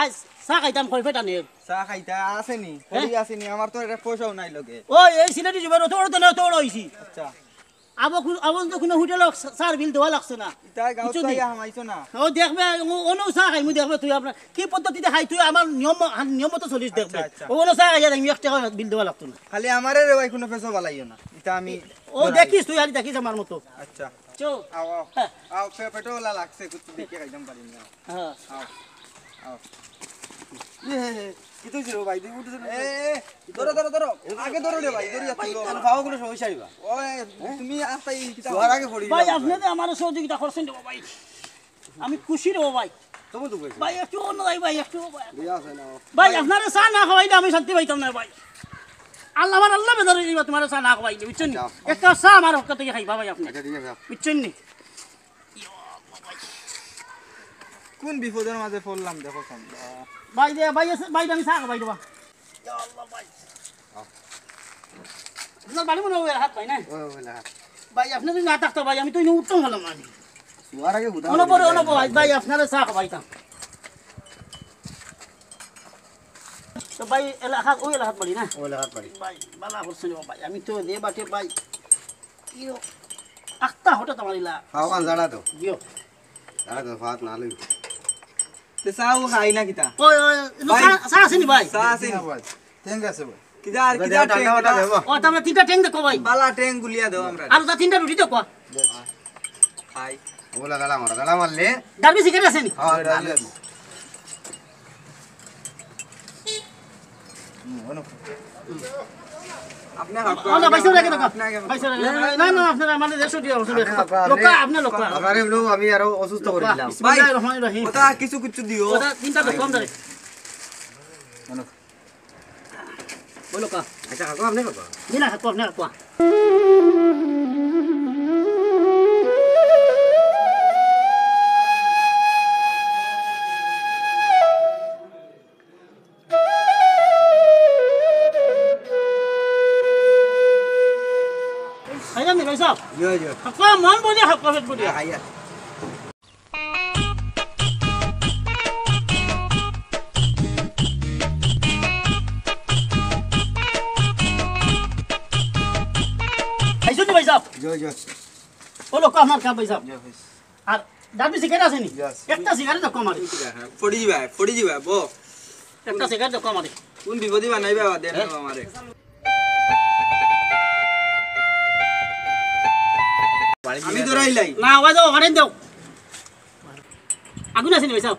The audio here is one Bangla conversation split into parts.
আজ চা খাইতাম কই ফেটা নে চা খাইতা আসেনি পড়ি আসেনি আমার তো এটা পয়সাও নাই লগে ও এই সিলেটি জুবের তোর তো না তোর হইছি আচ্ছা আবন তো কোনো হোটেল সার বিল দেওয়া লাগছে না ইতা গাঁও চাই হামাইছো না ও দেখবে ওনো চা খাই মু দেখবে তুই আপনার কি পদ্ধতিতে খাই তুই আমার নিয়ম মতো চলিস দেখবে ওনো চা খাই আমি 1 টাকা বিল দেওয়া লাগতো না খালি আমারে রে ভাই কোনো পয়সা বালাইও না ইতা আমি ও দেখিস তুই আলি দেখিস আমার মতো আচ্ছা চো আও আও পেট্রোলা লাগছে কিছু দেখে খাইতাম পারি না হ্যাঁ আও আও কি তুই রে ভাই তুই উঠে এ ধরো ধরো ধরো আগে ধরো রে ভাই ধরি যাচ্ছি খাওয়া কোনো সমস্যা হইবা ওই তুমি আস্তে তোর আগে পড়ি ভাই আপনাদের আমার সহযোগিতা করছেন রে ভাই আমি খুশি রে ভাই তুমি তো কইছ ভাই একটু অন্য ভাই একটু দিয়া আছে না ভাই আপনারা চা না খাওয়াইলে আমি শান্তি পাইতাম না ভাই আল্লাহ আমার আল্লাহ বেদরে দিবা তোমার চা না খাওয়াইলে বুঝছেন একটা চা আমার হক থেকে খাইবা ভাই আপনি আচ্ছা ঠিক আছে বুঝছেন নি কোন বিপদের মাঝে পড়লাম দেখো তোমরা ভাই দে ভাই আছে ভাই আমি চা খাওয়াই দেবা ইয়া আল্লাহ ভাই আপনার বাড়ি মনে হয় হাত ভাই না ও বলা ভাই আপনি যদি না থাকতো ভাই আমি তো ইনি উত্তম হলাম না তোর আগে বুঝা অনবর ভাই আপনারা চা খাওয়াইতাম তো ভাই এলাকা ওই এলাকাত বাড়ি না ওলা হাত পারি ভাই বালা করছেন ভাই আমি তো দে বাটে ভাই ইয়ো আখতা হঠাৎ আমার ইলা খাওয়ান জাড়া তো ইয়ো জাড়া তো ফাত না লই তে চাও খাই না কিতা ওই চা আসেনি ভাই চা আছে ভাই ঠিক আছে ভাই কিতা আর কিতা ঠান্ডা ওটা দেব ও তোমরা তিনটা ট্যাং দেখো ভাই বালা ট্যাং গুলিয়া দাও আমরা আর তা তিনটা রুটি দেখো খাই ওলা গালা মারলে ডারবি সিগারেট আসেনি হ্যাঁ ডালে আপনি হাত ওলা পয়সা রেখে দেখো আপনি আগে পয়সা না না আপনারা আমাদের দেশ দিয়ে ওষুধ লোক আপনি লোক আমারে বলো আমি আরো অসুস্থ করে দিলাম বিসমিল্লাহির রহমানির রহিম ওটা কিছু কিছু দিও ওটা তিনটা দেখো আমরা বলো কা আচ্ছা হাকো আপনি কত দিনা হাত আপনি হাত আইয়া নি পয়সা ইয়ো ইয়ো হাক্কা মান বলি হাক্কা ফেট বলি আইয়া আইছো নি পয়সা ইয়ো ইয়ো বলো কা আমার কা পয়সা আর ডাবি সিগারেট আছে নি Yes. একটা সিগারেট দেখো আমারে ফড়ি দিবা বো একটা সিগারেট দেখো আমারে কোন বিপদি বানাইবা দেন আমারে আমি ধরাইলাই না আওয়াজ দাও ওখানে দাও আগুন আছে নি পয়সা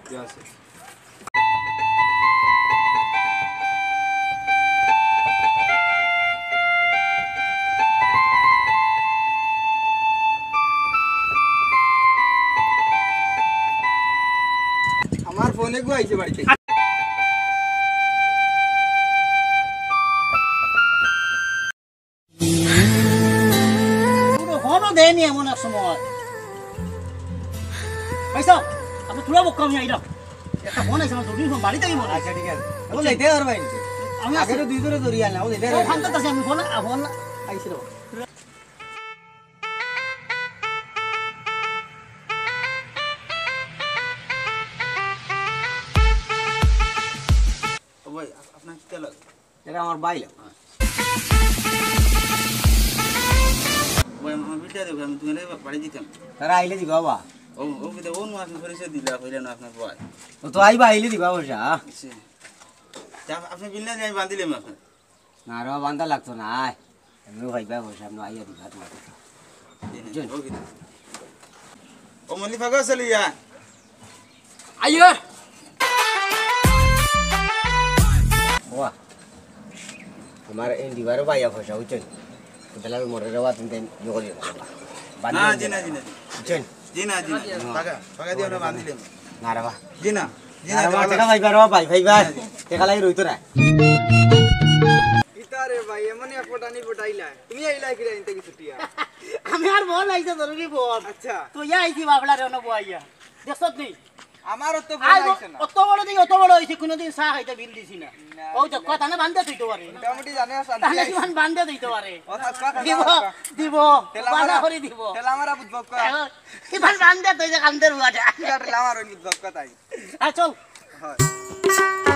আমার ফোনে গো আইছে বাড়িতে পুরো হলো দেয়নি এমন এক সময় পয়সা আপনি তুলা বক্কা আমি আইরা একটা ফোন আছে আমার জরুরি ফোন বাড়িতে গিয়ে বলে আচ্ছা ঠিক আছে ও যাইতে আর ভাই আমি আগে তো দুই ধরে ধরি আনলা ও যাইতে ফোন করতেছি আমি ফোন আইছিল ভাই আপনার কি লাগে এটা আমার বাইলা ভাই আমার বিটা দেব আমি তুমি বাড়ি দিতাম তারা আইলে দিবা বাবা ও ও কিটা ও নো আপনি পরিচয় দিলা কইলা না আপনার ভাই ও তো আইবা আইলে দিবা বসা আপনি বিল না আমি বাঁধিলাম আপনার না রে বান্দা লাগতো না আয় আমিও ভাইবা বসে আমি আইয়া দিবা তোমার ও কিটা ও মনি ফাগা চলিয়া আইয়া ওয়া আমার এই দিবারও বাইয়া বসা উচন তাহলে আমি মরে যাওয়া তুমি ইয়ে করে না জিনা জিনা উচন জিনা ফাগা ফাগা দিয়ে আমরা বাঁধিলাম না রে বা জিনা না রে বা টাকা ভাইবা রে ভাই ভাইবা টাকা লাগি রইতো না ইতারে ভাই এমনি এক ফটানি ফটাইলা তুমি আইলা কি রে ইনতে কি ছুটিয়া আমি আর বল আইছে জরুরি বল আচ্ছা তো ইয়া আইছি বাবলা রে অনব আইয়া দেখছত নি আমারও তো আই ফোন আইছে না অত বড় হইছে কোনদিন চা খাইতে বিল দিছি না ওই তো কথা না বান্ধে দিতে পারে মোটামুটি জানে শান্তি তাহলে আইছে কিমান বান্ধে দিতে পারে ও আজকা দিব দিব বাধা করে দিব তেলা আমারা বুঝবক কিমান বান্ধে তুই যে কান্দের বুয়াটা তেলা আমার বুঝবক তাই আয় চল হয়